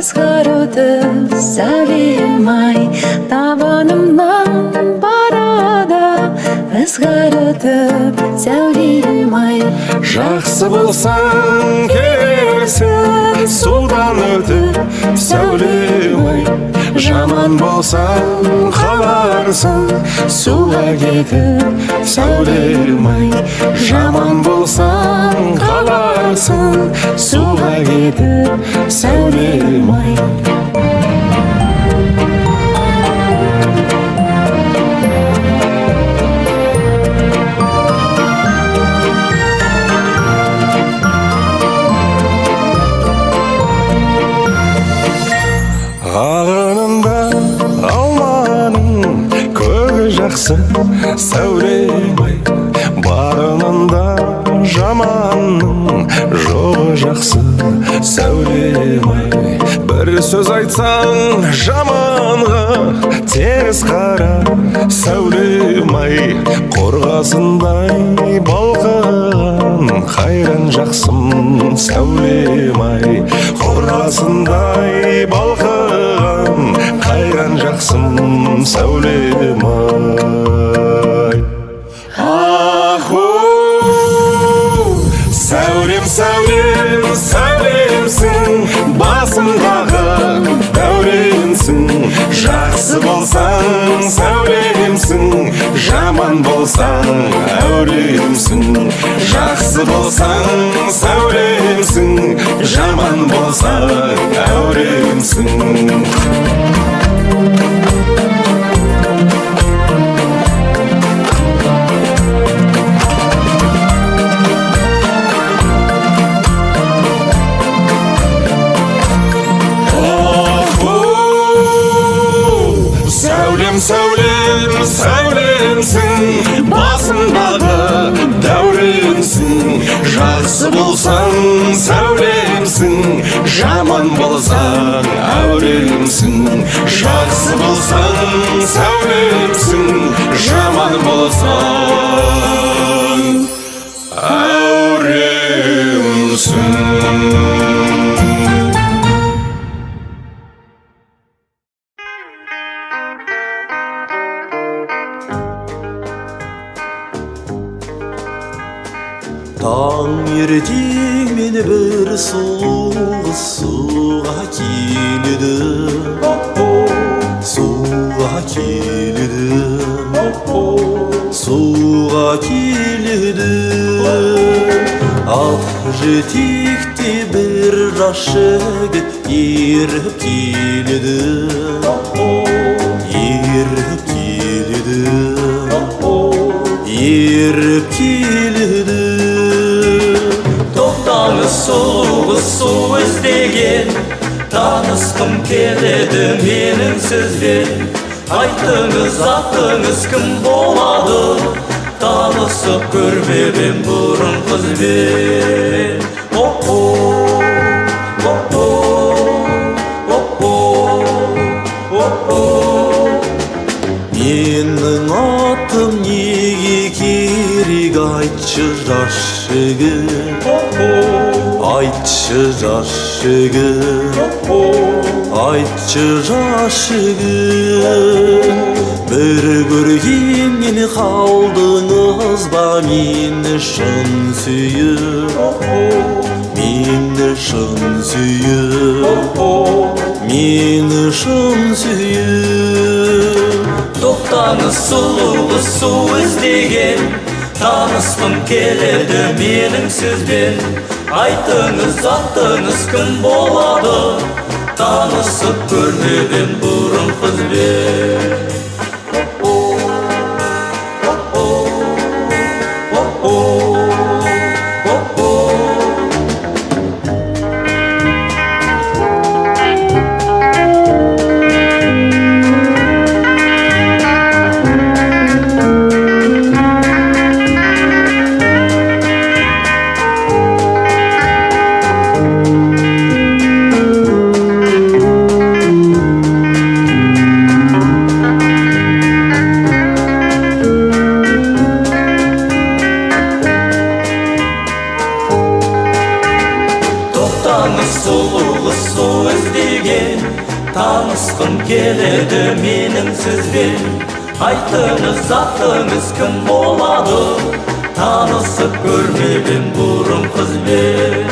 ызғырды сәулем ай, табанымнан барады ызғырытып сәулем ай. Жақсы болсаң келерсің судан өтіп сәулем ай, жаман болсаң қаларсың суға кетіп сәулем ай, жаман болсаң қаларсың суға кетіп сәулем ай. Ағынында алманың көгі жақсы сәулем ай, барынында жаманның жоғы жақсы сәулем ай. Бір сөз айтсаң жаманға теріс қара сәулем ай қорғасындай балқыған қайран жақсым сәулем ай қорғасындай балқыған қайран жақсым сәулем ай сәулем сәулем сәулемсің басымдағы дәуренсің жақсы болсаң сәулемсің жаман болсаң әуремсің жақсы болсаң сәулемсің жаман болсаң әуремсің сәулем сәулемсің басымдағы дәуренсің жақсы болсаң сәулемсің жаман болсаң әуремсің жақсы болсаң сәулемсің жаман болсаң әуремсің таң ертең мені бір сұлу қыз суға келеді, суға келеді, суға келеді. Ақ жетекте бір жас жігіт еріп келеді, еріп келеді, еріп келеді. Тоқтаңыз сұлу қыз су іздеген, танысқым келеді менің сізбен. Айтыңыз атыңыз кім болады, танысып көрмеген бұрын қызбен. Менің атым неге керек, айтшы жас жігіт, айтшы жас жігіт, айтшы жас жігіт. Бір көргеннен қалдыңыз ба мені шын сүйіп, мені шын сүйіп, мені шын сүйіп. Тоқтаңыз сұлу қыз су іздеген, танысқым келеді менің сізбен. Айтыңыз атыңыз кім болады, танысып көрмеген бұрын қызбен. Сұлу қыз су іздеген, танысқым келеді менің сізбен. Айтыңыз атыңыз кім болады, танысып көрмеген бұрын қызбен.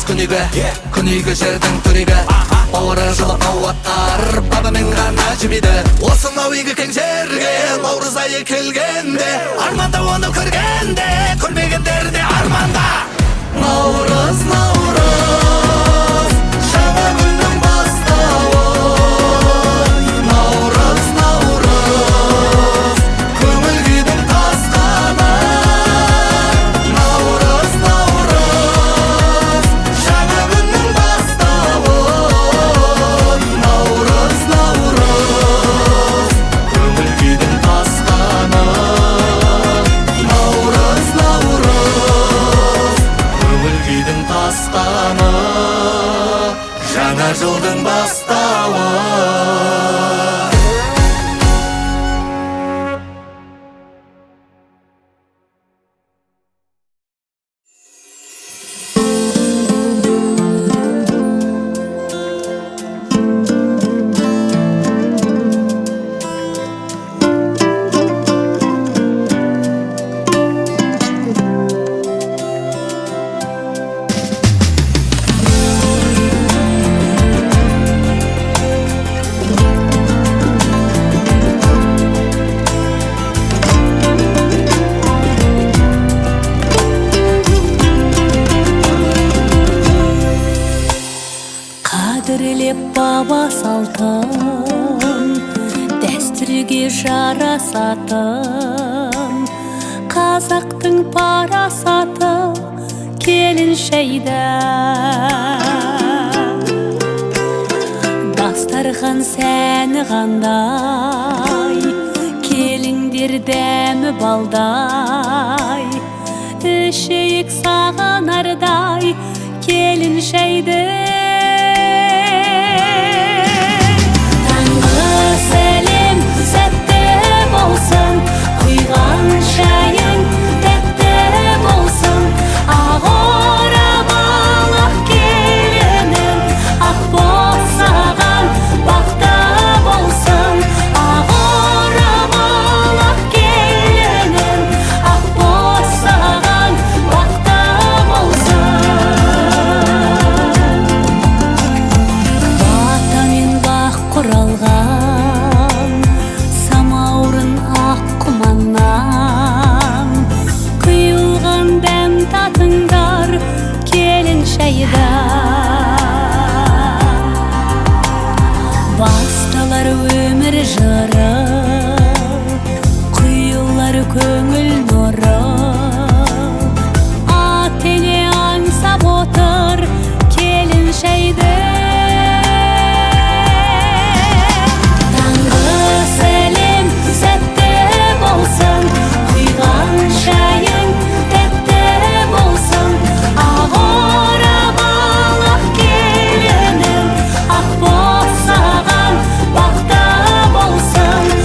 күнігі жердің түрегі бауыры жылы ауаттар бабымен ғана жібиді осынау игі кең жерге наурыз айы келгенде арманда оны көргенде көрмегендер де арманда наурыз наурыз жаңа күннің бастауы наурыз наурыз көңіл күйдің тасқаны наурыз наурыз жаңа күннің бастауы наурыз наурыз көңіл күйдің тасқаны наурыз наурыз көңіл күйдің тасқаны жаңа жылдың бастауы қадірлеп баба салтын дәстүрге жарасатын қазақтың парасаты келіншейді дастархан сәні қандай келіңдер дәмі балдай ішейік сағынардай келіншейді сәлем сәтті болсын құйған шайың тәтті болсын ақ орамал ақ келінің ақ босаған бақта болсын ақ орамал ақ келінің ақ босаған бақта болсын батамен бақ құралған самаурын ақ құманнан құйылған дәм татыңдар келіншайда басталар өмір жыры құйылар көңіл нұры ат-ене аңсап отыр келіншайды сәлем сәтті болсын құйған шайың тәтті болсын ақ орамал ақ келінің ақ босаған бақта болсын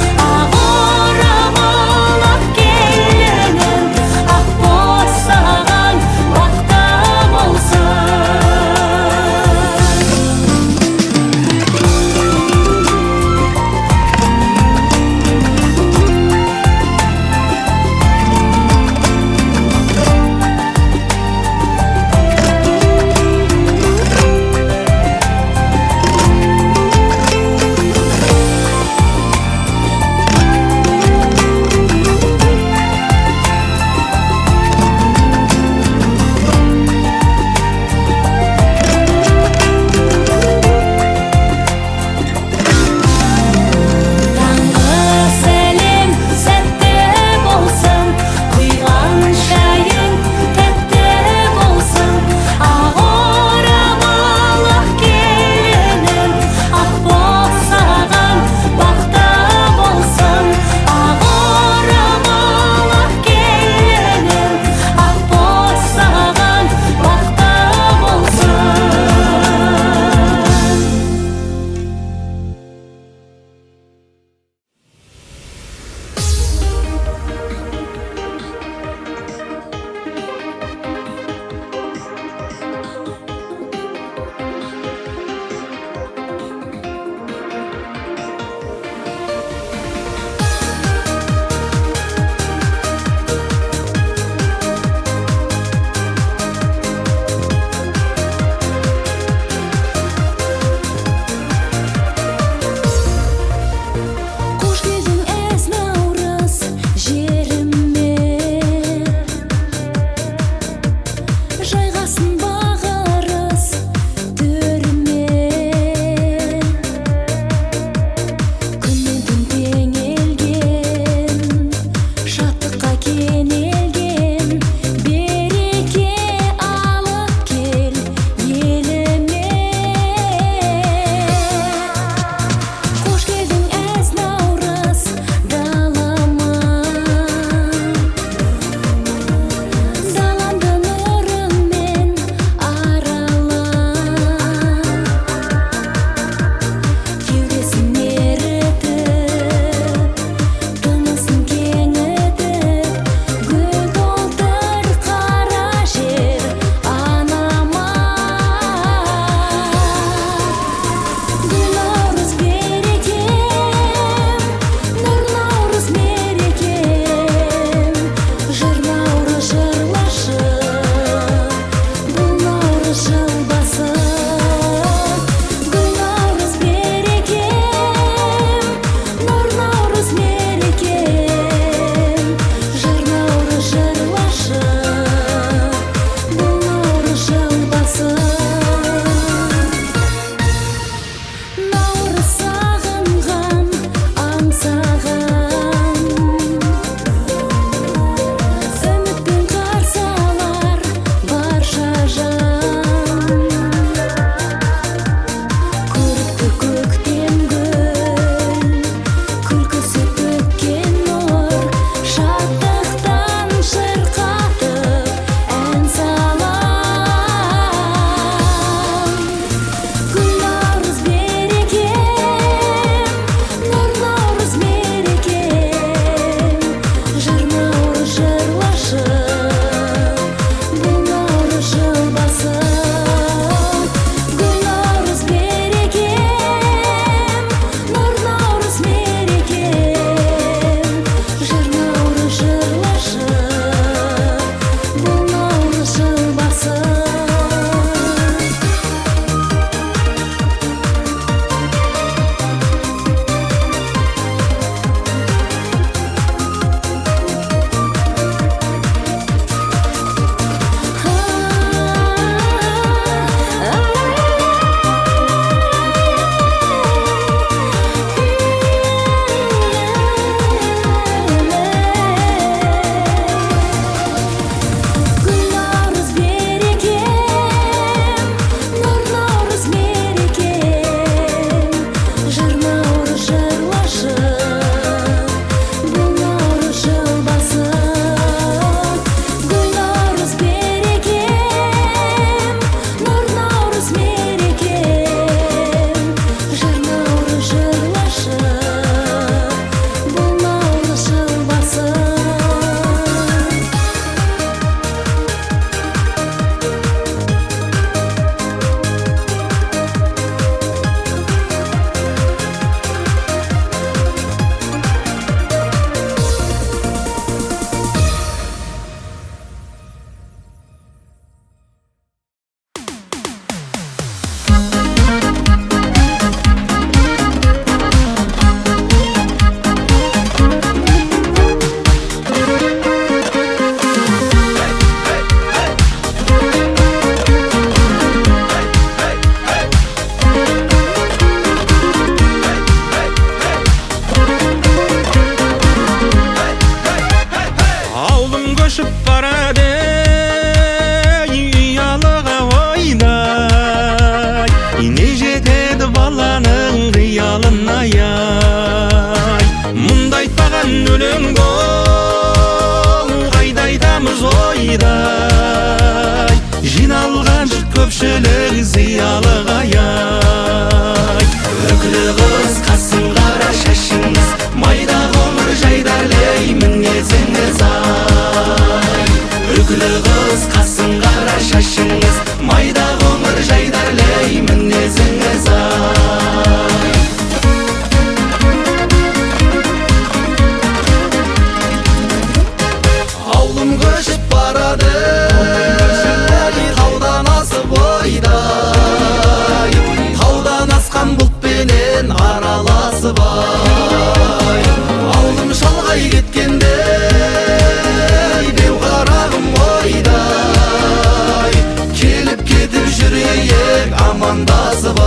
амандасып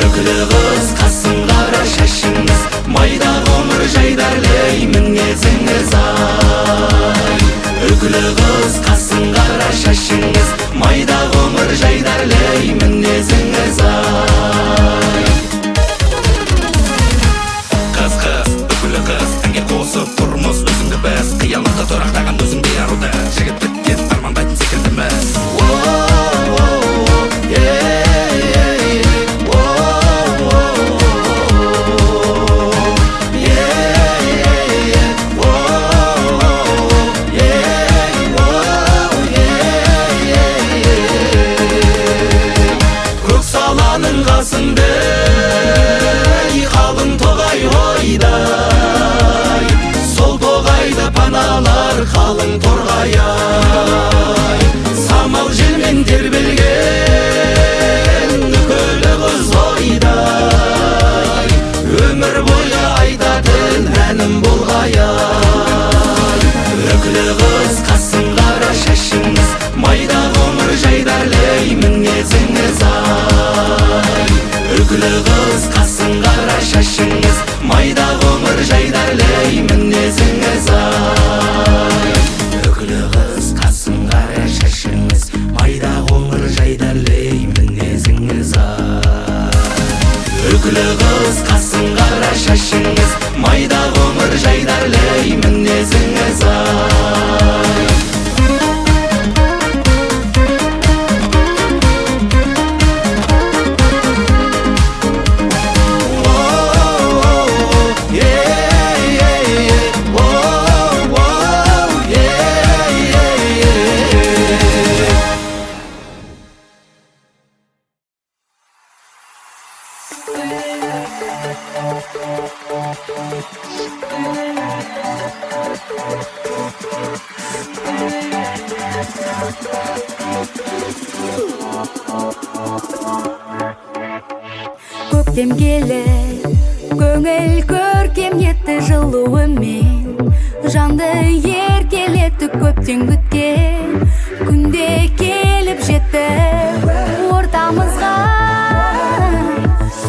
үкілі қыз қасын қара шашыңыз майда ғұмыр жайдарлай мінезіңіз үкілі қыз қасын қара шашыңыз майда ғұмыр жайдарлай мінезіңіз қыз үкілі қыз әнге қосып тұрмыз өзіңді біз қиялында тұрақтаған өзіңдей аруды жігіт біткен армандайтын секілдіміз қалың тоғай ойдай сол тоғайды паналар қалың торғай самал желмен тербелген үкілі қыз ойдай өмір бойы айтатын әнім болғай үкілі қыз қасын қара шашыңыз майда ғұмыр жайдарлай мінезіңіз үкілі қыз қасын қара шашыңыз майда ғұмыр жайдарлай мінезіңіз үкілі қыз қасын қара шашыңыз майда ғұмыр жайдарлай мінезіңіз үкілі қыз қасын қара шашыңыз майда ғұмыр жайдарлай мінезіңіз Көктем келер, көңіл көркем етті жылуымен жанды еркелетті көптен күткен күнде келіп жетті ортамызға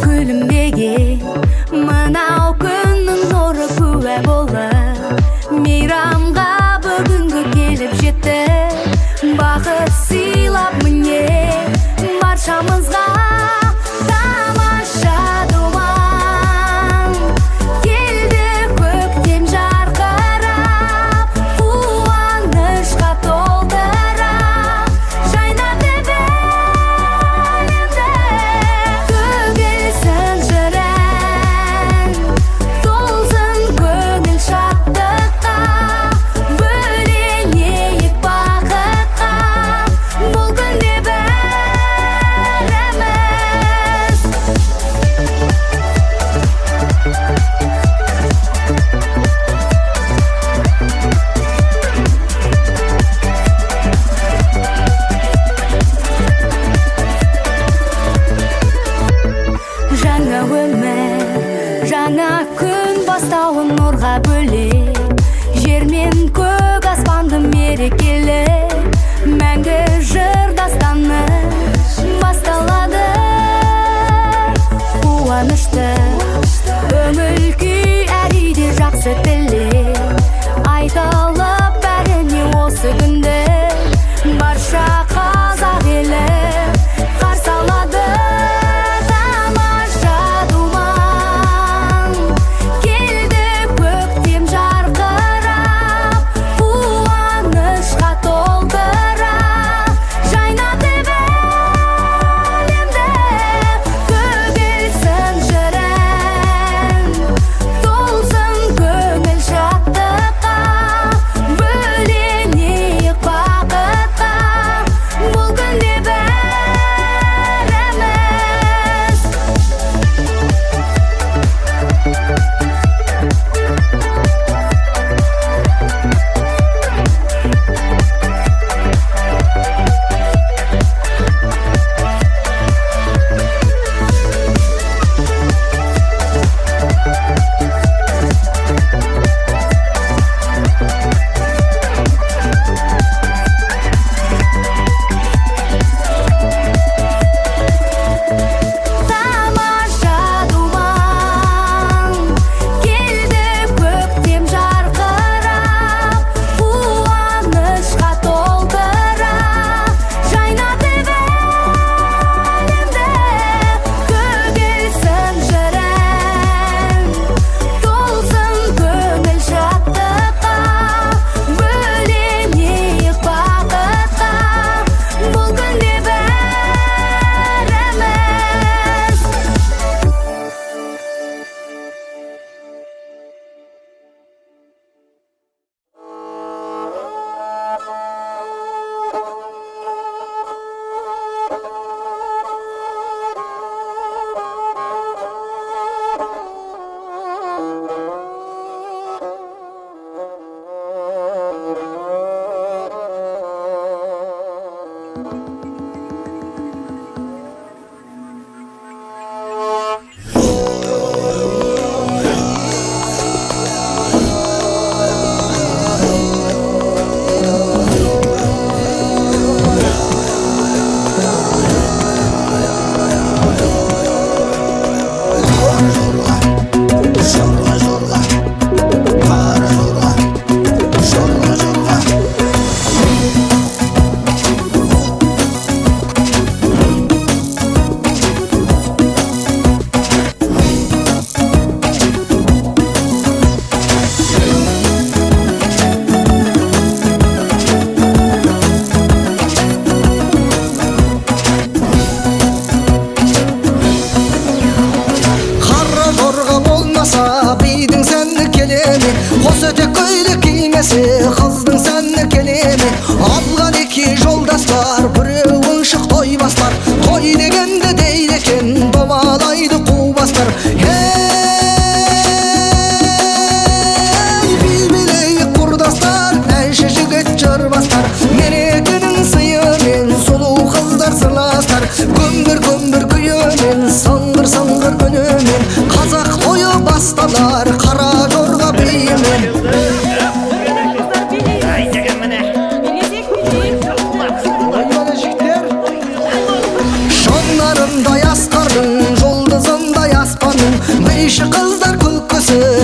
күлімдеген мынау күннің нұры куә болып мейрамға бүгінгі келіп жетті бақыт сыйлап міне баршамызға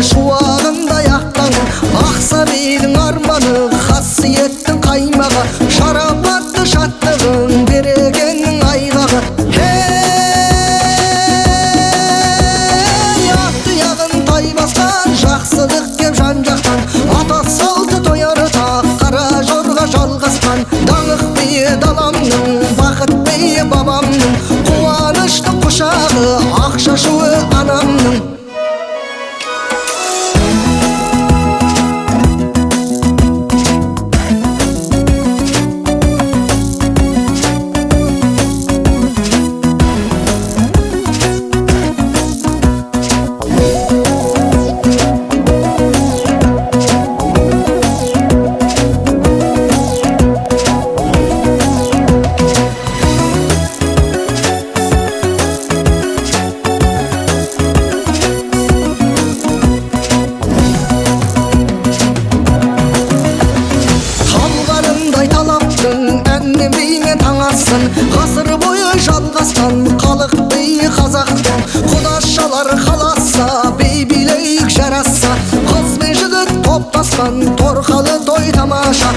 шуағындай ақтаңын ақса бидің арманы қасиеттің қаймағы шарапатты шаттығын берекенің айғағы ей ақ тұяғын тай басқан жақсылық кеп жан жақтан ата салты тоярда қара жорға жалғасқан даңық биі даламның бақыт биі бабамның қуаныштың құшағы ақ шашуы анамның ғасыр бойы жалғасқан халық би қазақтың құдашалар қаласа би билейік жараса қыз бен жігіт топтасқан торқалы той тамаша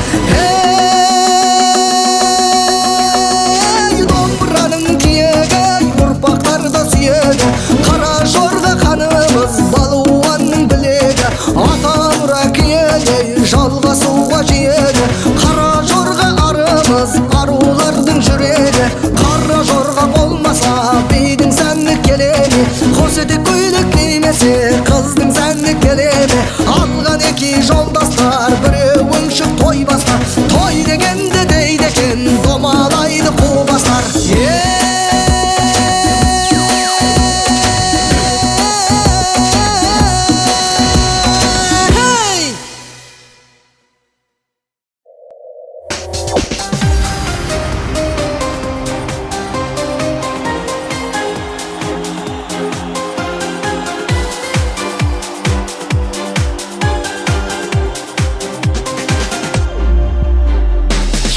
ей домбыраның тиегі ұрпақтарды сүйеді қара жорға қанымыз балуанның білегі ата мұра киеді жалғасуға жиеді қара жорға арымыз арулардың жүрегі қара жорға болмаса бидің сәні келе ме қос етек көйлек кимесе қыздың сәні келе ме алған екі жолдастар біреу өңшік той бастар той дегенде дейді екен домалайды қу бастар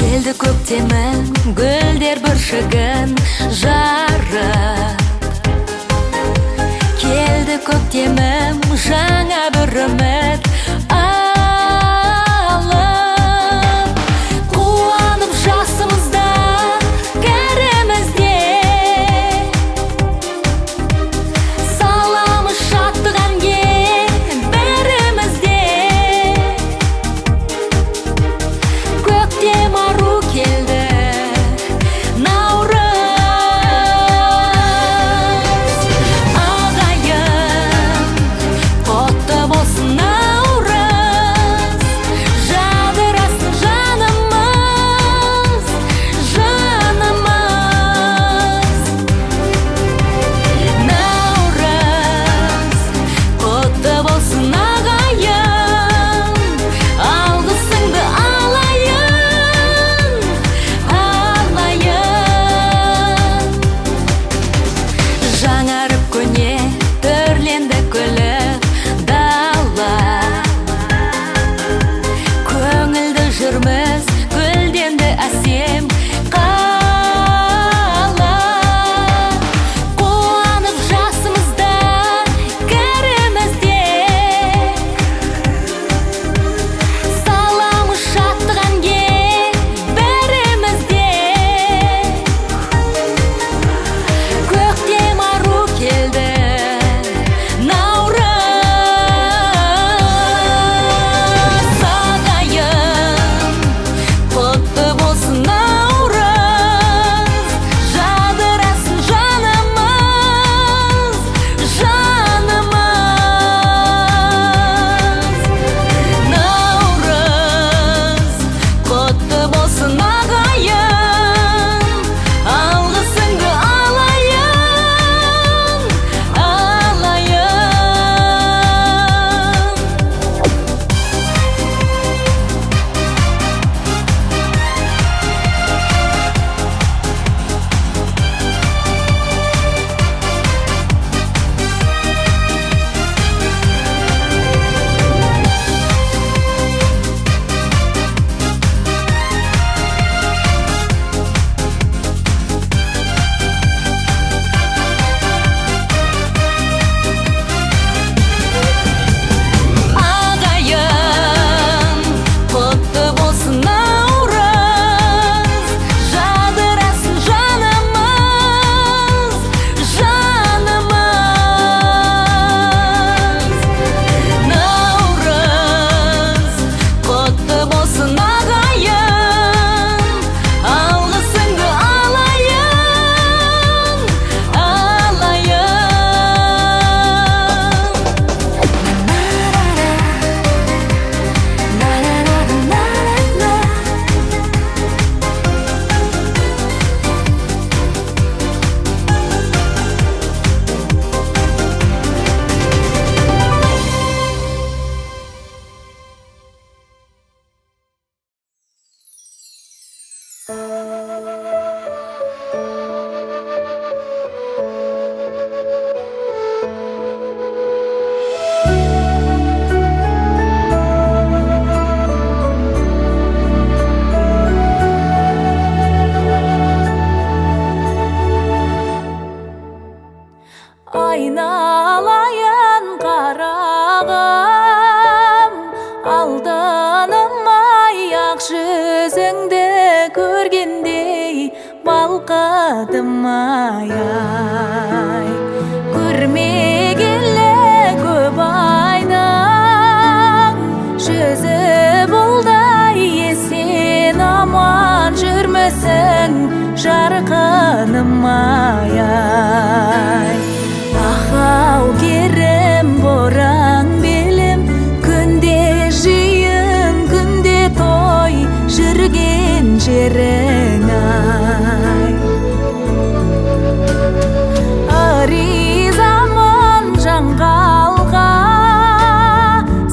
Келді көктемің гүлдер бүршігін жарып Келді көктемім жаңа бір үміт алып Қуанып жасымызда кәрімізде Саламыз шаттық әнге бәрімізде Көктем ару келді наурыз ағайын құтты болсын айналайын қарағым, алданымай ақ жүзіңді көргендей балқыдым-ай, көрмегелі көп айдың жүзі бұлдай, есен аман жүрмісің жарқыным-ай. Ахау керім бораң белім, күнде жиын күнде той жүрген жерің-ай. Аризамын жаңғалға,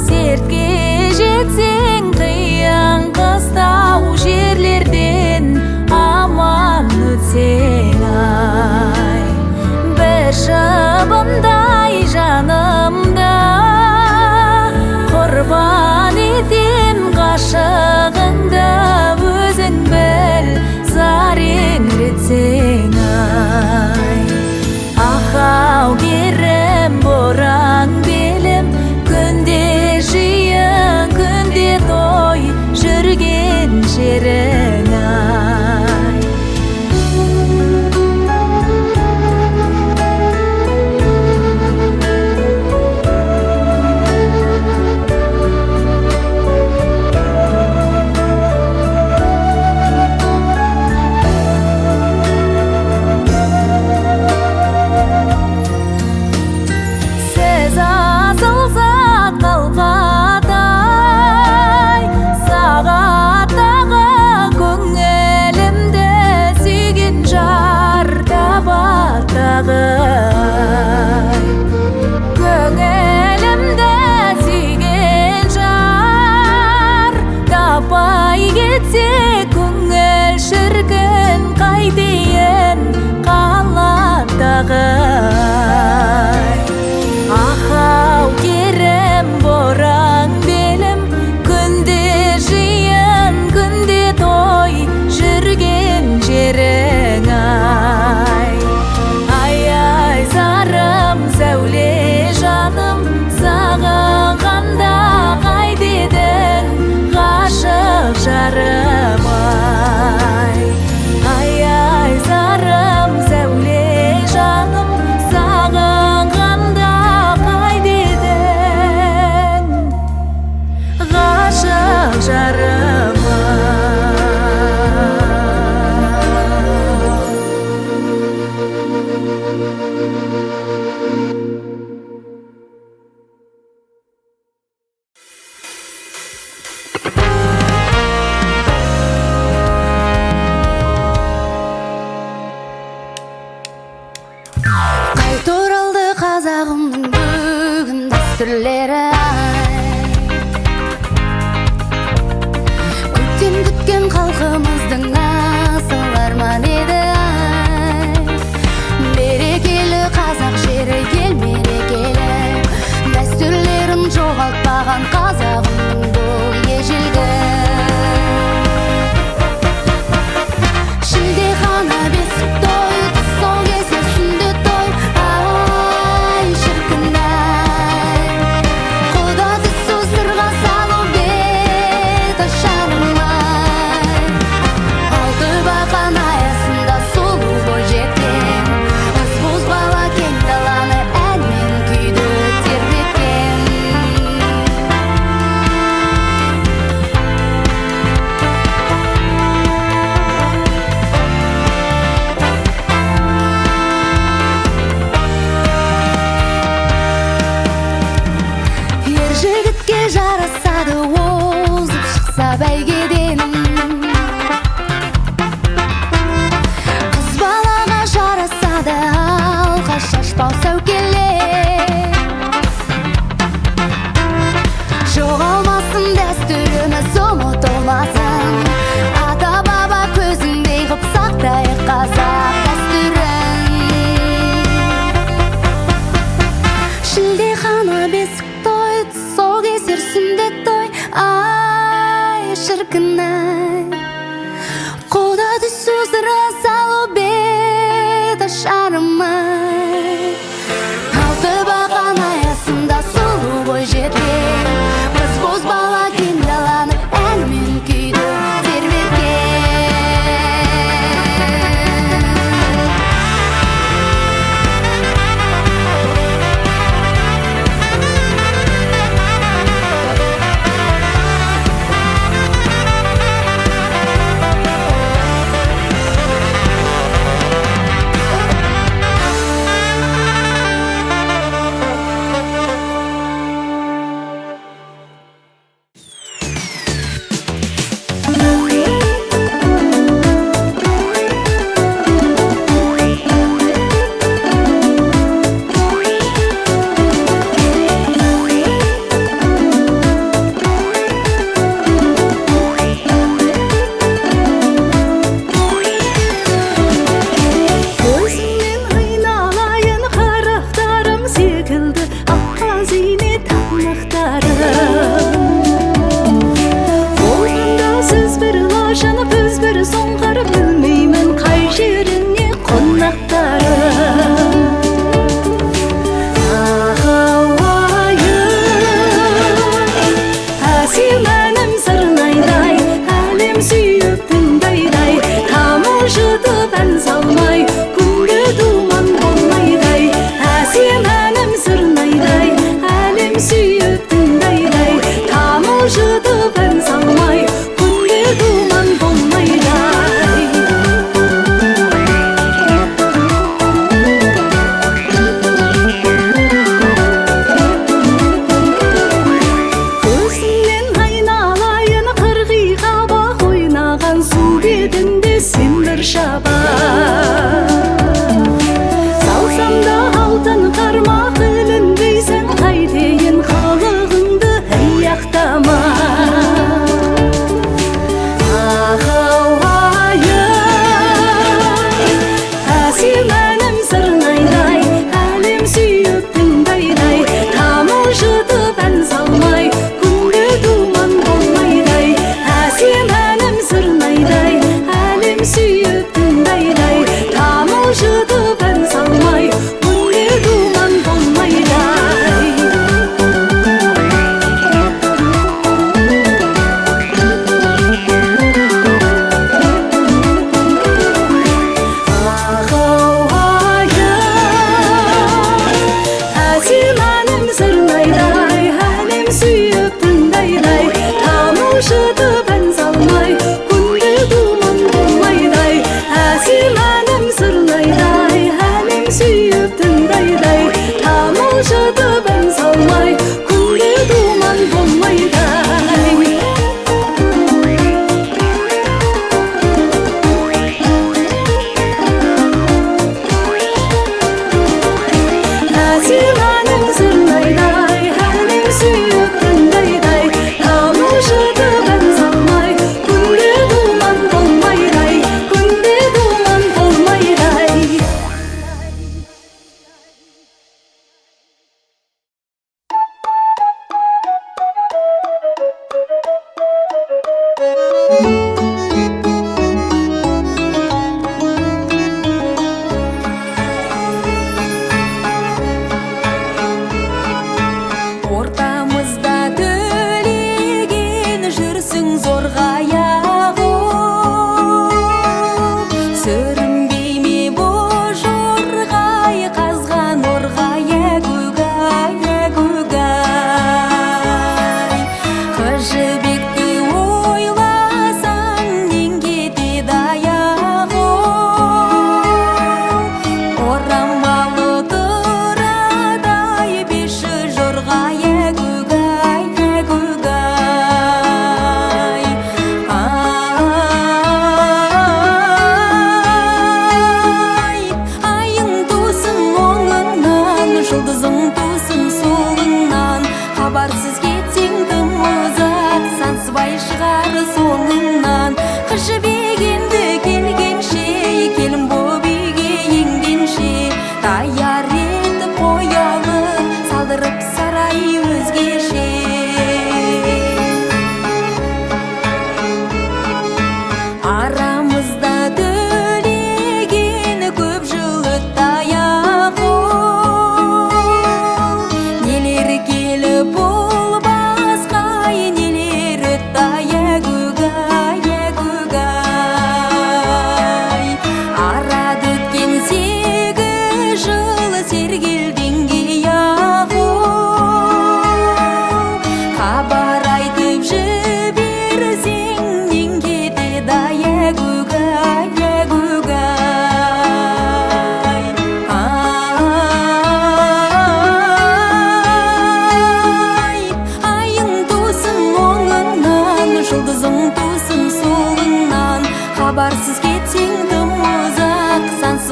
сертке жетсең қиын қыстау жерлерден аман өтсең-ай. Бір шыбындай жанымда құрбан етем ғашығыңды, өзің біл зар еңіретсең-ай. Ахау керім бораң белім, күнде жиын күнде той жүрген жерің-ай. Сіз асылсақ қалғатай, сағаттағы көңілімді сүйген жар табаттағы-ай. Көңілімді сүйген жар таппай кетсе, көңіл шіркін қайтейін қаладағы-ай. Ахау керім бораң белім, күнде жиын күнде той жүрген жерің-ай. Ай,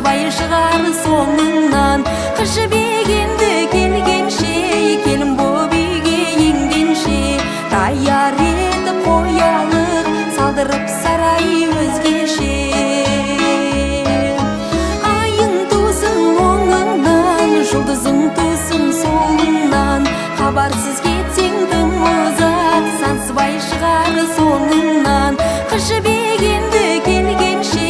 сансыбай шығар соңыңнан. Қыш бегенді келгенше, келін боп үйге енгенше, даяр етіп қоялық, салдырып сарай өзгеше. Айың тусын оңыңнан, жұлдызың тусын солыңнан, хабарсыз кетсең тым ұзақ, сансыбай шығар соңыңнан. Қыш бегенді келгенше,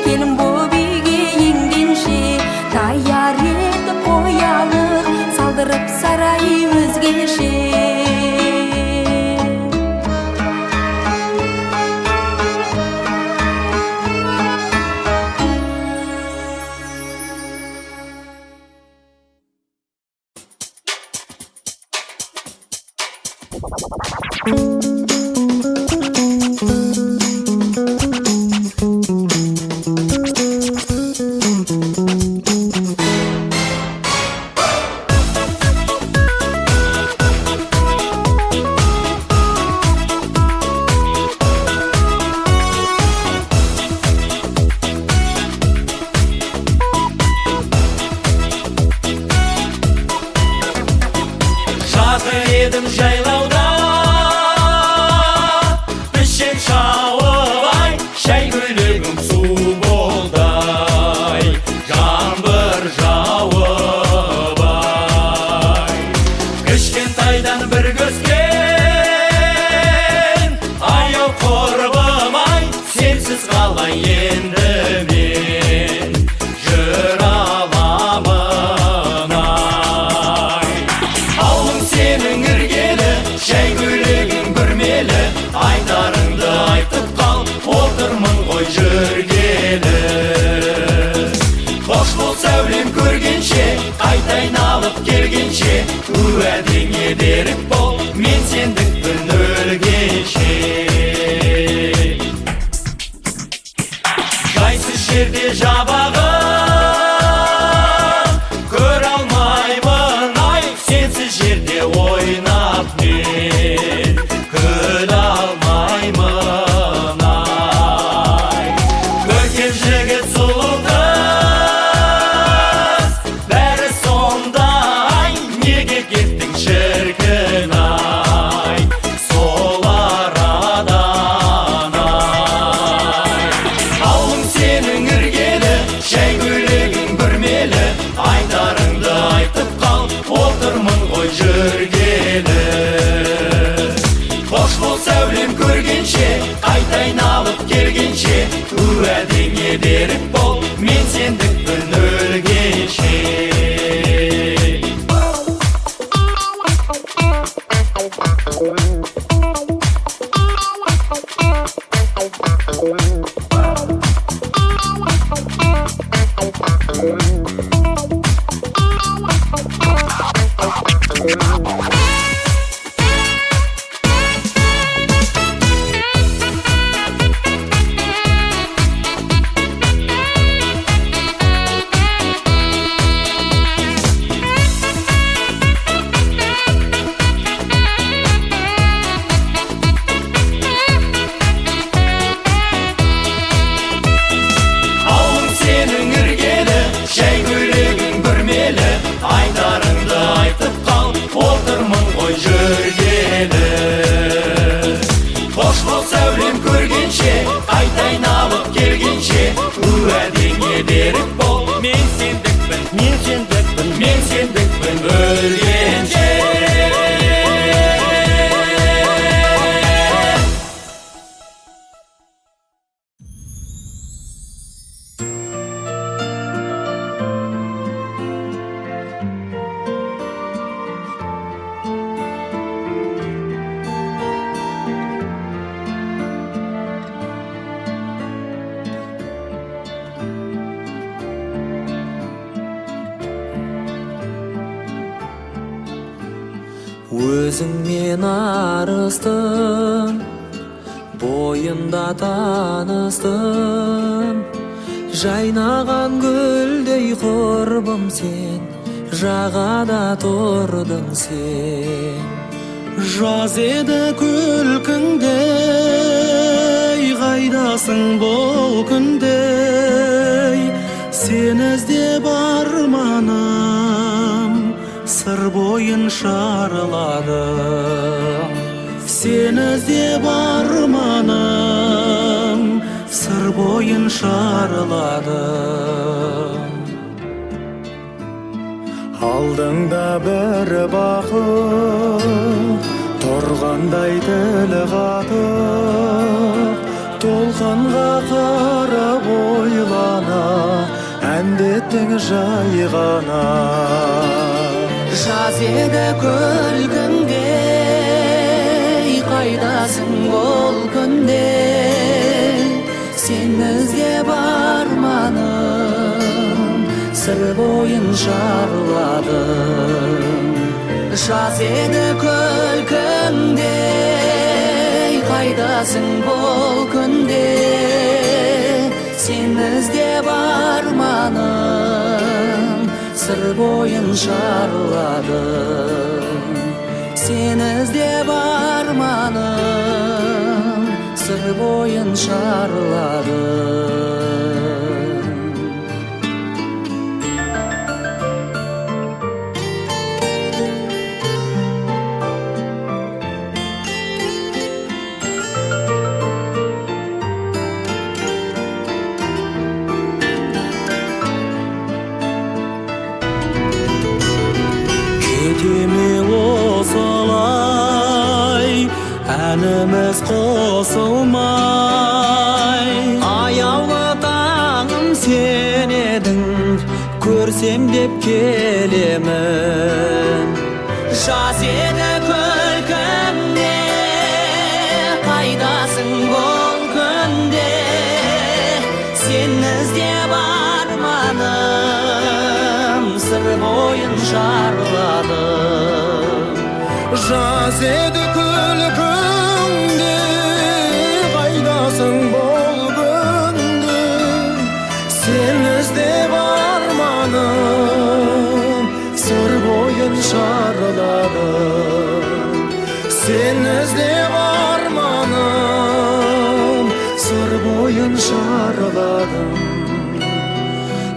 келін боп үйге енгенше, даяр етіп қоялық, салдырып сарай өзгеше. Жатыр едім жайлауда, пішен шауып ай, шай көйлегім су болдай, жаңбыр жауып ай. Кішкентайдан бір көзген, аяу құрбым ай, сенсіз қалай енді мен жүр аламын ай. Ауылың сенің іргелі, шай көйлегің бүрмелі, айтарыңды айтып қал, отырмын ғой жүргелі. Қош бол сәулем көргенше, қайта айналып келгенше, уәдеңе берік бол, мен сендікпін өлгенше. Жайсыз жерде жабағы көре алмаймын ай, сенсіз жерде ойнап мен күле алмаймын ай. Көркем жігіт сұлу қыз, бәрі сондай, неге кеттің шіркін ай, сол арадан ай. Ауылың сенің іргелі, шай көйлегің бүрмелі, айтарыңды айтып қал, отырмын ғой жүргелі. Қош бол сәулем көргенше, қайта айналып келгенше, уәдеңе берік бол, мен сендікпін өлгенше. Ауылың сенің іргелі, шай көйлегің бүрмелі, айтарыңды айтып қал, отырмын ғой жүргелі. Қош бол сәулем көргенше, қайта айналып келгенше, уәдеңе берік бол, мен сендікпін, мен сендікпін, мен сендікпін өлгенше. Өзіңмен арыстым, бойымда таныстым, жайнаған гүлдей құрбым сен, жағада тұрдың сен. Жаз еді күлкіңдей, қайдасың бұл күндей, Seni іздеп арманым сыр бойын шарладым. Seni іздеп арманым сыр бойын шарладым. Алдыңда бір бақыт тұрғандай тілі қатып, толқынға қарап ойлана әндеттің жай ғана. Жаз еді күлкіңде, қайдасың бұл күнде? Сені іздеп арманым сыр бойын шарладым. Жаз еді күлкіңде, қайдасың бұл күнде? Сені іздеп арманым сыр бойын шарладым. Сені іздеп арманым сыр бойын шарладым. Кетеме осылай әніміз қосылмай, аяулы таңым сен едің, көрсем деп келемін. Жаз еді күлкіңде, қайдасың бұл күнде? Сені іздеп арманым сыр бойын шарладым. Жаз еді күлкіңде, қайдасың бұл күнде? Сені іздеп арманым сыр бойын шарладым. Сені іздеп арманым сыр бойын шарладым.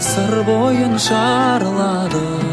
Сыр бойын шарладым.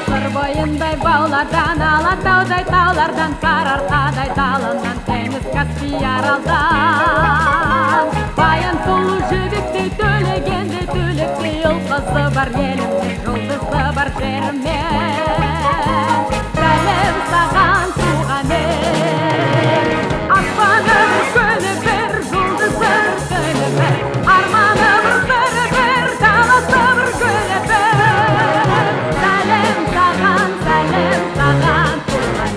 Сырбайындай баулардан, алатаудай таулардан, сарыарқадай талынан, теңіз Каспий аралдан. Баян сұлу жігіттей, төлегендей, төлектей, ұл-қызы бар елімде, жұлдызы бар жеріме. Сәлем саған туған ел, аспаным күні бір, жұлдызы күні бір, арманым бірі бір, даласы бір күні бір. Сәлем саған туған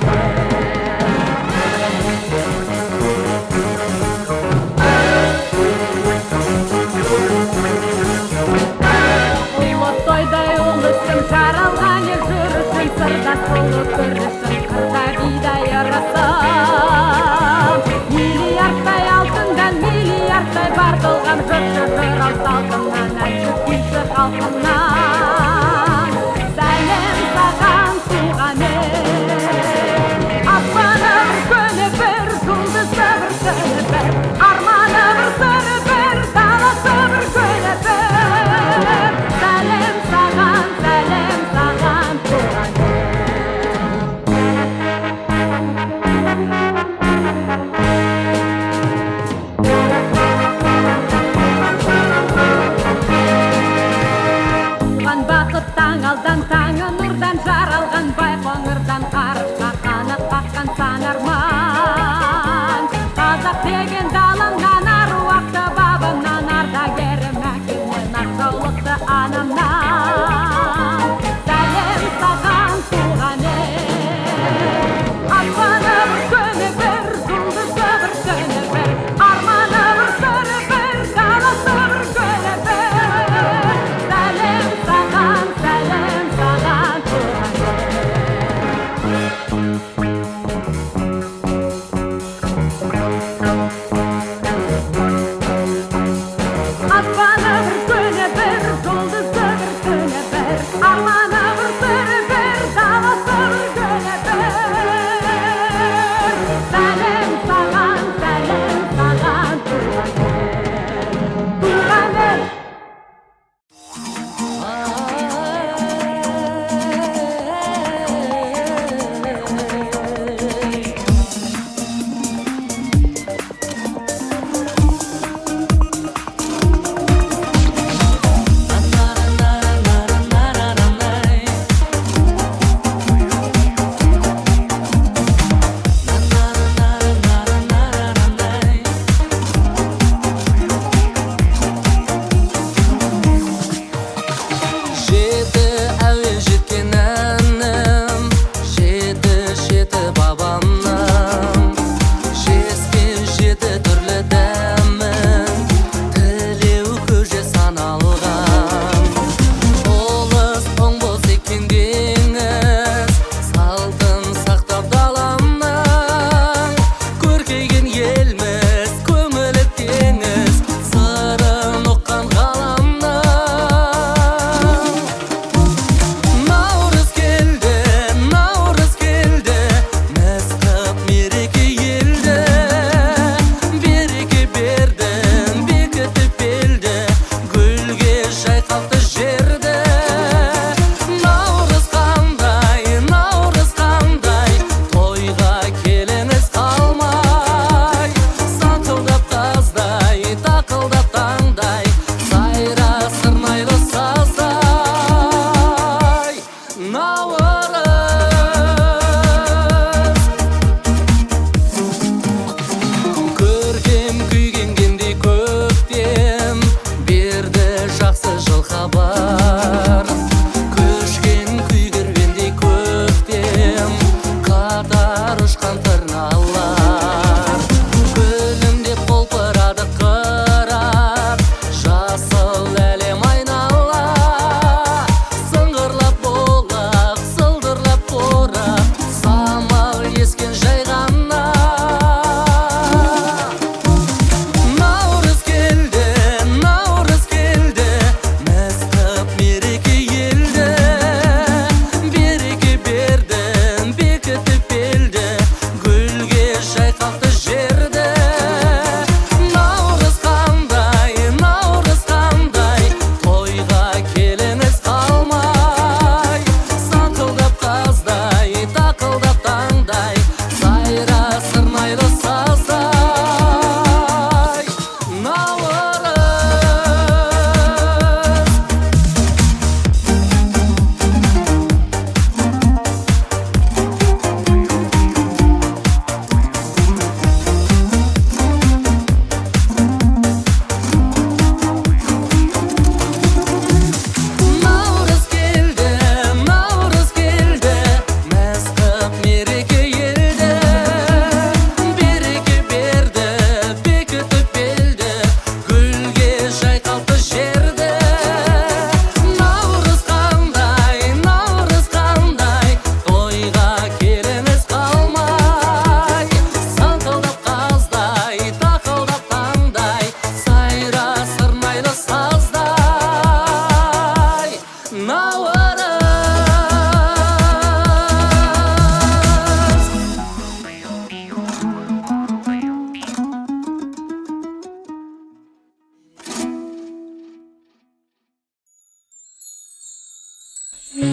тойдай ұлыстың жаралған ел жүрісің, сырда сұлу көрісің, қырда бидай ырысың. Миллиардтай алтындан, миллиардтай бар толған, жұртшы жырау салтынан, әнші күйші халқынан. Сәлем саған туған ел, аспаным күні бір, жұлдызы бір күні бір, арманым сыры бір, даласы бір күні бір. Сәлем саған туған ел. Туған бақыт таң алдан, таңы нұрдан жаралған, байқоңырдан қарышқа қанат қаққан сан арман. Қазақ деген даламнан, аруақты бабымнан, ардагерім әкемнен, ақжаулықты анамнан. Сәлем саған туған ел, аспаным күні бір, жұлдызы бір күні бір, арманым сыры бір, даласы бір күні бір. Ажарың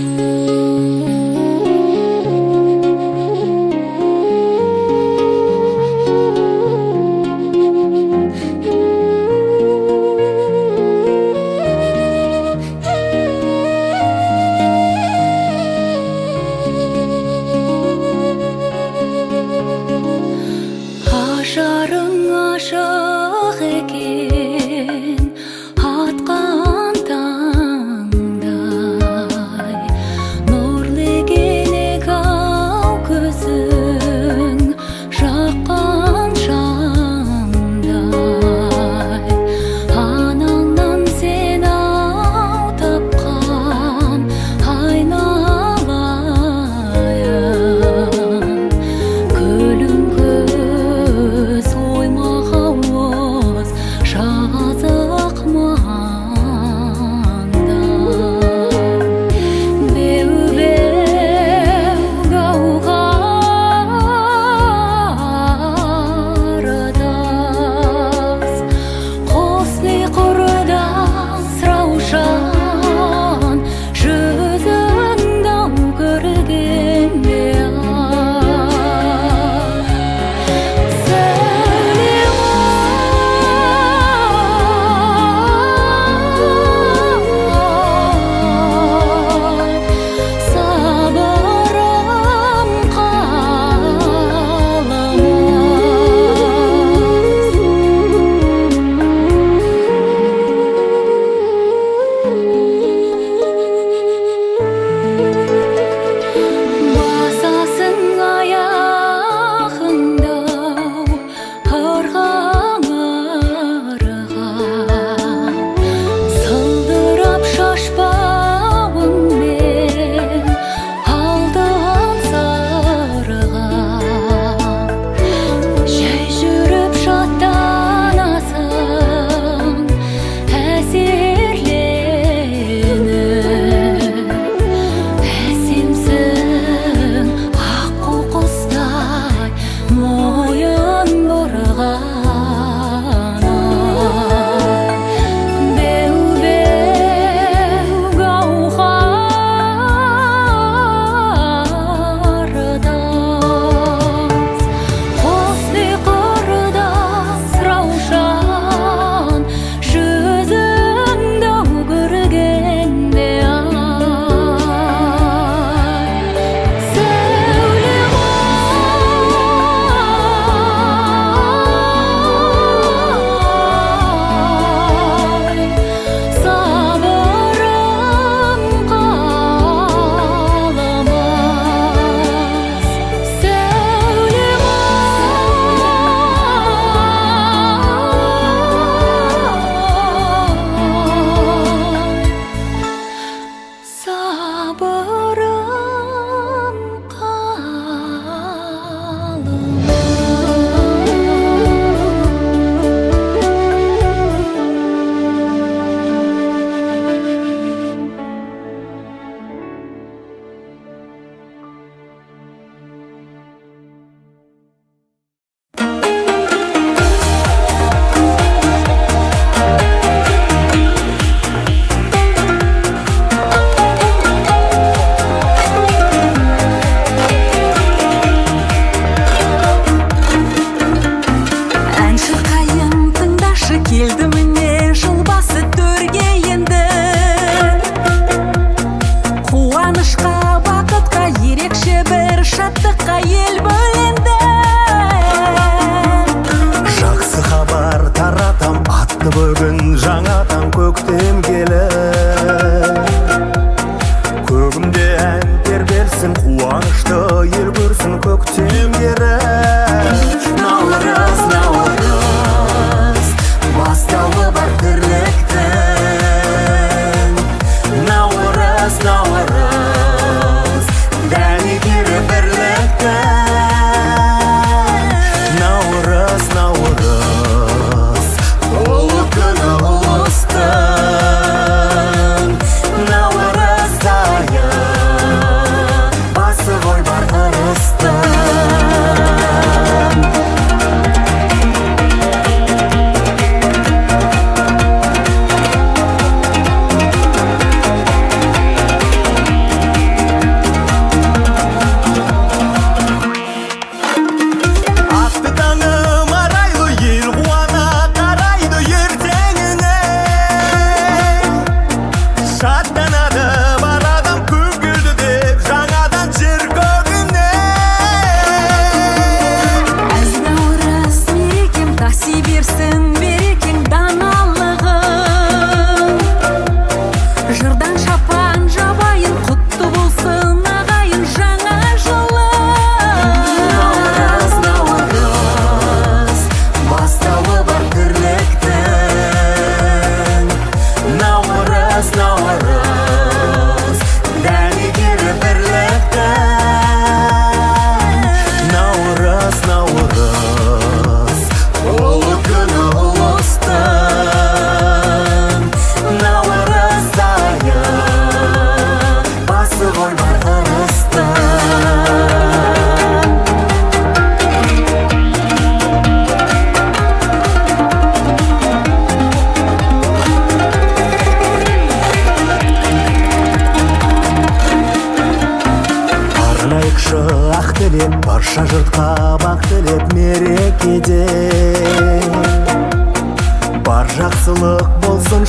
ашық екен атқан таңдай,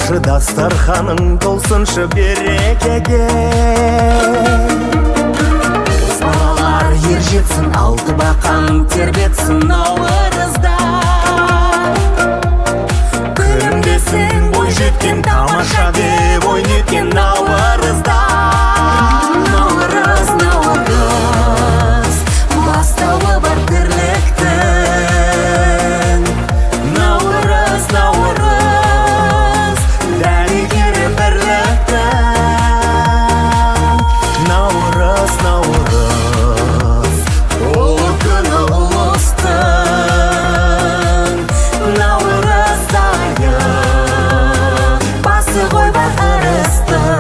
Ашы дастарханың толсыншы берекеге. Балалар ер жетсін, алты бақан тербетсін наурызда. Күлімдесін бой жеткен, тамаша деп ойын еткен наурызда. Наурыз, наурыз, бастауы бар тірліктің. Наурыз, наурыз, дәрігері бірліктің. Наурыз, наурыз, ұлы күні ұлыстың. Наурыз айы, басы ғой бар ырыстың.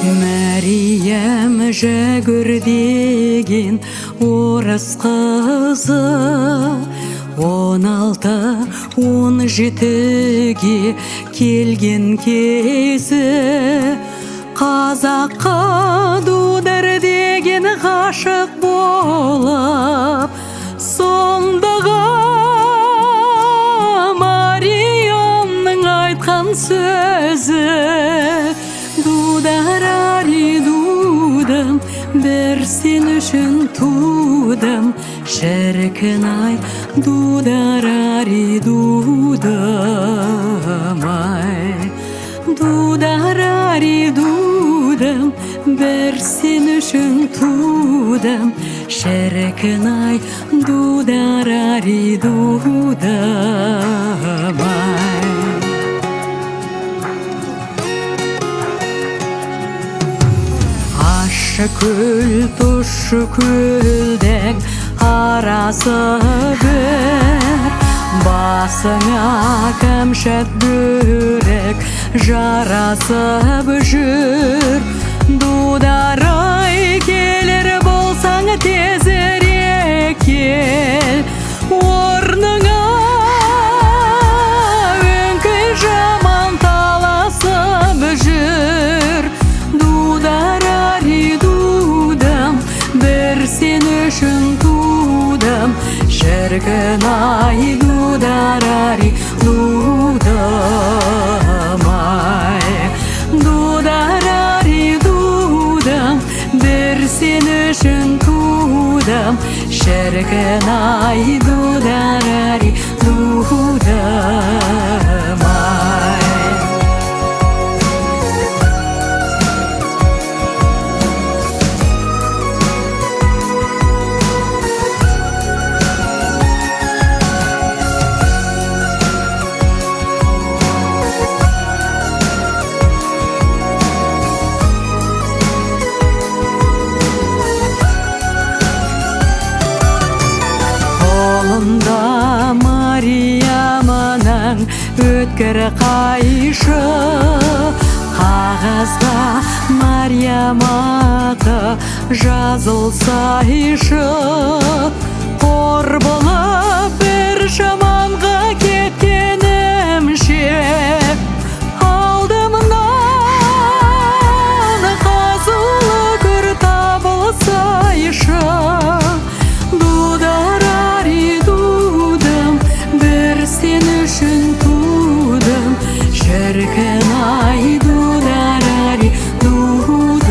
Мәриям жәгір деген орыс қызы 16-17-ге келген кезі қазаққа дудар деген ғашық болып сондағы Мариямның айтқан сөзі дударари дудым бір сен үшін тудым шіркін-ай дударари дудым-ай дударари дудым бір сен үшін тудым шіркін-ай дударари дудым-ай ащы көл тұщы көлдің арасы бір басыңа кәмшат бөрік жарасып жүр дударай келер болсаң тезірек кел орныңа өңкей жаман таласып жүр дударари дудым бір сен үшін тудым шіркін-ай дударари дудым-ай дударари дудым бір сен үшін тудым шіркін-ай дударари дудым-ай қолында Мариямның өткір қайшы қағазға Мариям аты жазылсайшы қор болып бір жаманға кеткенімше алдымнан қазулы көр табылсайшы дударари дудым бір сен үшін тудым шіркін-ай дударари дудым-ай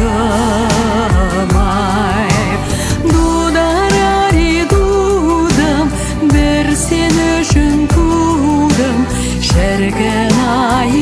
дударари дудым бір сен үшін тудым шіркін-ай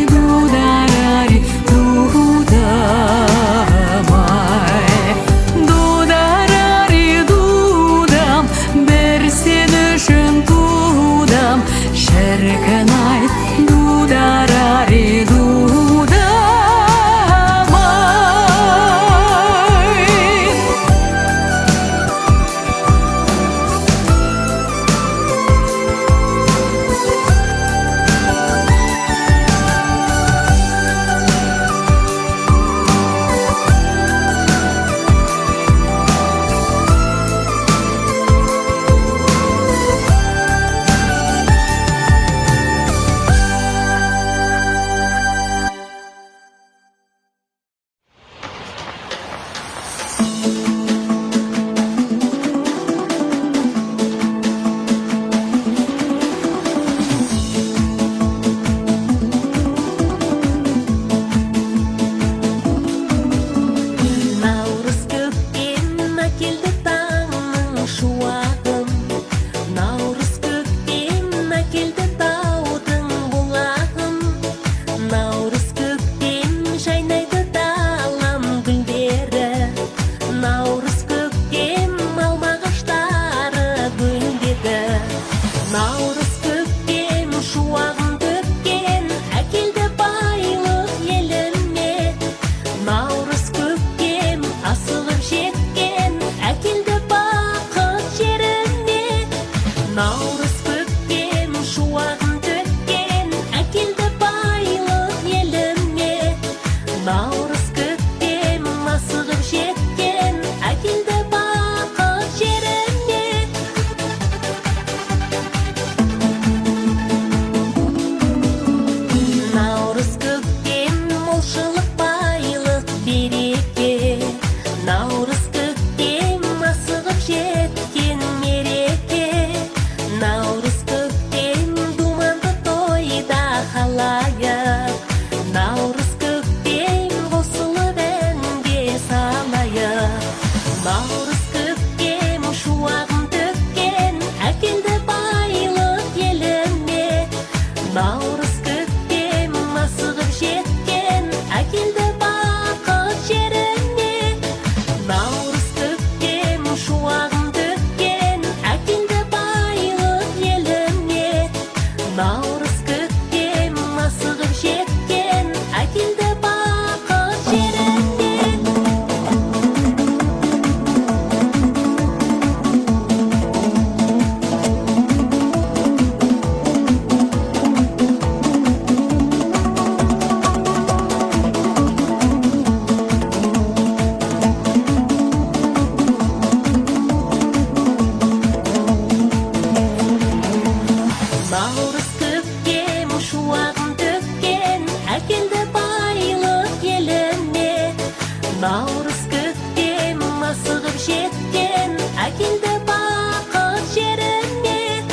Наурыз көктем асығып жеткен, әкелді бақыт жеріне.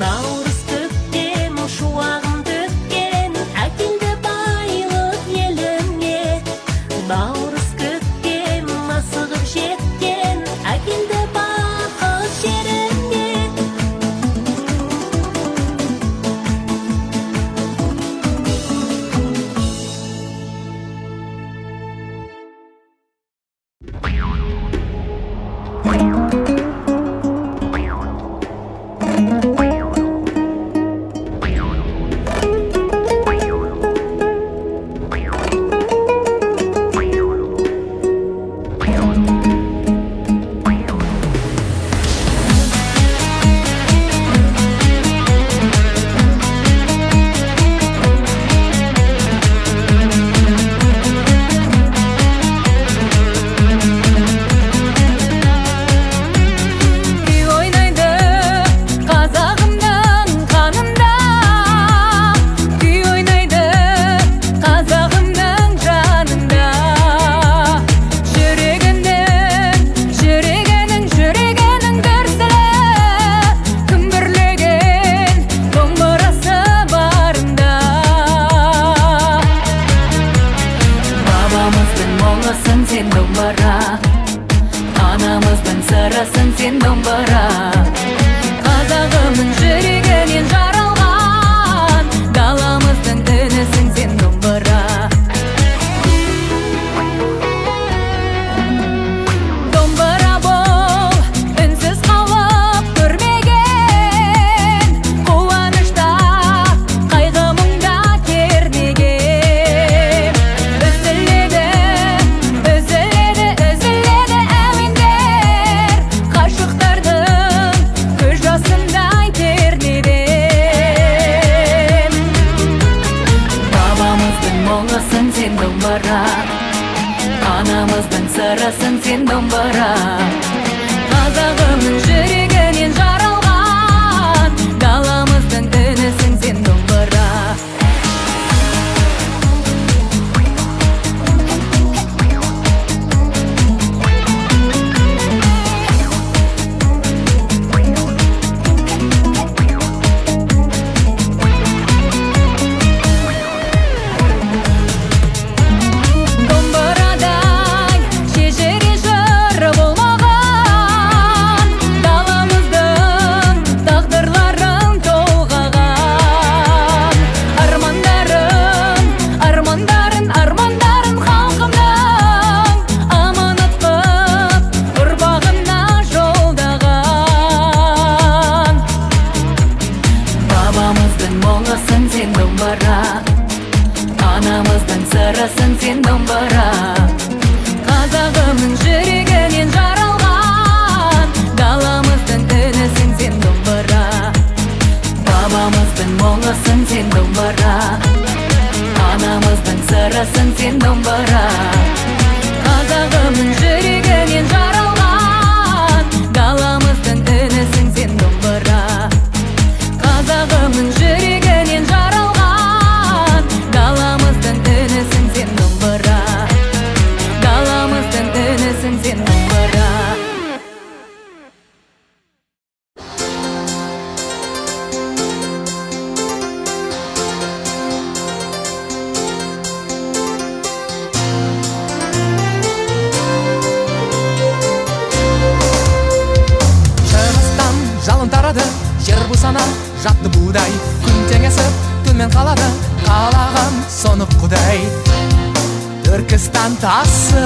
Наурыз көктем шуағын төккен, әкелді байлық еліне. Наурыз көктем асығып жеткен, әкелді бақыт жеріне. Күй ойнайды қазағымның қанында, күй ойнайды қазағымның жанында. Жүрегінің дүрсілі, күмбірлеген домбырасы барында. Бабамыздың моласын сен домбыра, анамыздың сырысын сен домбыра. Қазағымның жүрегінен жаралған, даламыздың үнісің сен домбыра. Домбыра бол, үнсіз қалып көрмеген, қуанышта, қайғы мұңда кернеген. Үзіледі әуендер, ғашықтардың көз жасындай тернеден. Бабамыздың моласын сен домбыра, анамыздың сырысын сен домбыра. Қазағымның жүрегінен жаралған, даламыздың үнісің сен домбыра. Домбырадай шежіре жыры болмаған, даламыздың тағдырларын толғаған. Армандарын халқымның аманат қып ұрпағына жолдаған. Бабамыздың моласын сен домбыра, анамыздың сырысын сен домбыра. Қазағымның жүрегінен жаралған, даламыздың үнісің сен домбыра. Бабамыздың моласын сен домбыра, анамыздың сырысын сен домбыра. Қазағымның жүрегінен жаралған, даламыздың үнісің сен домбыра. Қазағымның жүрегінен жаралған, даламыздың үнісің сен домбыра. Даламыздың үнісің сен домбыра. Шығыстан жалын тарады, жер бусана жатты будай. Күн теңесіп түнмен қалады, қалаған соны құдай. Түркістан тасы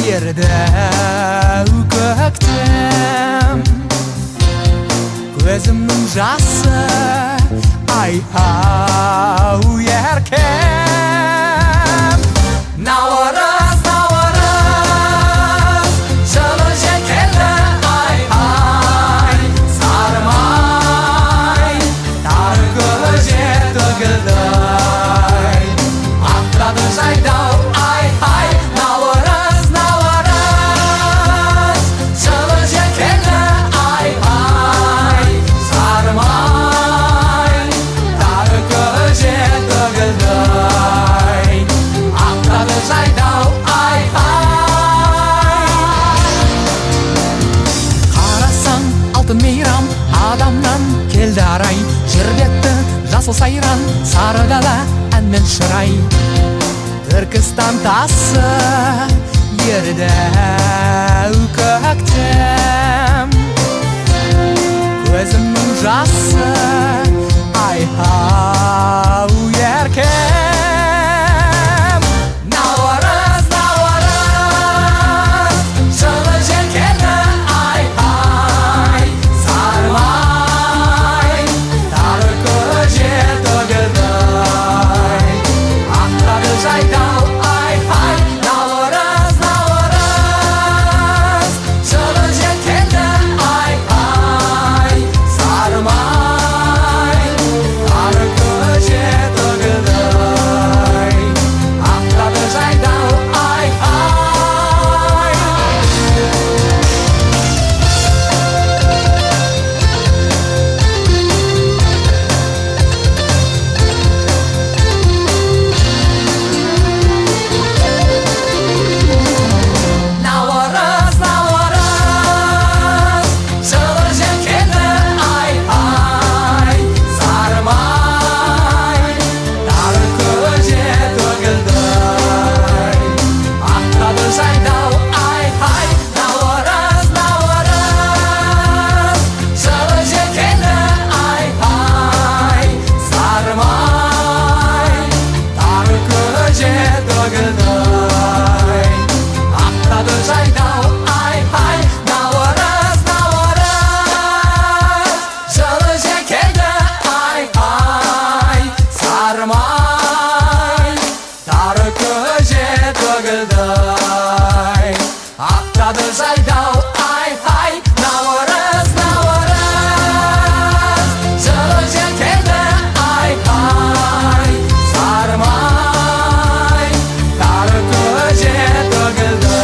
ерді көктем, көзімнің жасы ай-ау еркем. Наурыз, жылы жел келді, ай-ай, сарымай, тар көже төгілді. Аттады жайдау, ай-ай, наурыз, жылы жел келді, ай-ай, сарымай, тар көже төгілді. мен шырай Түркістан тасы ерді көктем Көзімнің жасы айхау еркем Наурыз, наурыз, жылы жел келді ай-ай Сармай, тары көже төгілді Ақтады жайдау ай-ай Наурыз, наурыз, жылы жел келді ай-ай Сармай, тары көже төгілді Ақтады жайдау ай-ай Наурыз, наурыз, жылы жел келді ай-ай Сармай, тары көже төгілді Ақтады жайдау ай-ай Наурыз, наурыз, жылы жел келді ай-ай Сармай, тары көже төгілді Ақтады жайдау ай-ай Наурыз, наурыз, жылы жел келді ай-ай Сармай, тары көже төгілді Ақтады жайдау ай-ай Наурыз, наурыз, жылы жел келді ай-ай Сармай, тары көже төгілді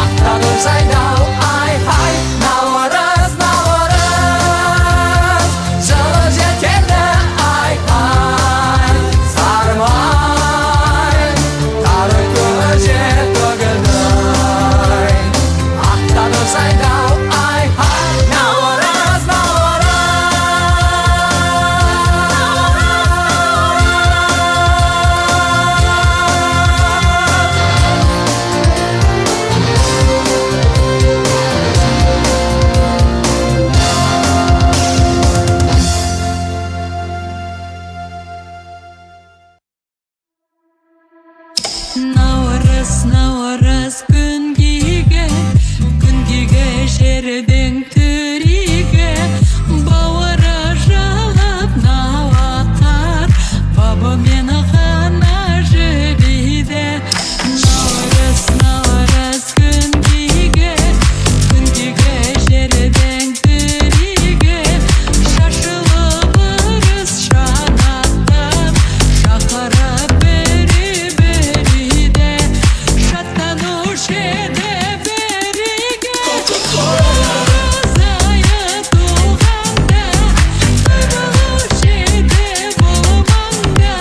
Ақтады жайдау ай-ай Наурыз, наурыз, жылы жел келді ай-ай Сармай, тары көже төгілді Ақтады жайдау ай-ай Наурыз, Наурыз, наурыз күнгейге жердің түріге Бауыры жалып науақар Бабы мені ғана жүрейді Наурыз, наурыз күнгейге жердің түріге Шашылып ырыс шанаттап Шақырып бірі-біріде Шаттанушы еді біріге Наурыз айы туғанда Тойбылушы еді бұл маңда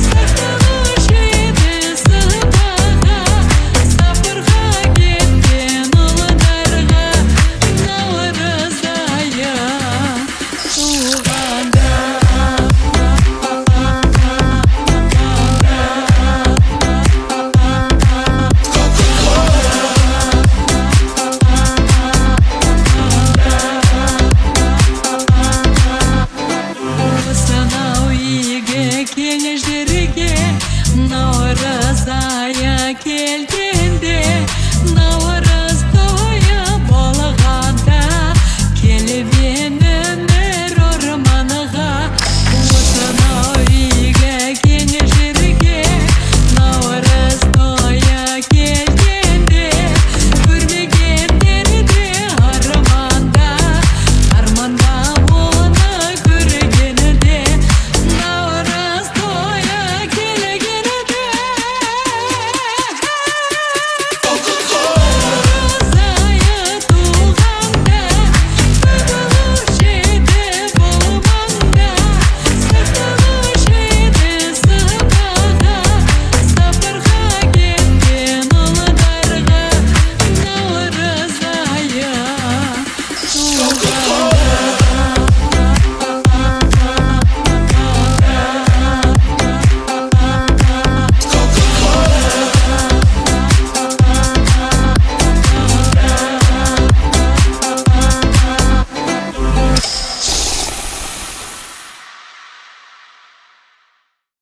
Сақталушы еді сыбаға Сапырға кеткен ұлдарға Наурыз айы туғанда Осынау үйге кең жерге Наурыз айы келді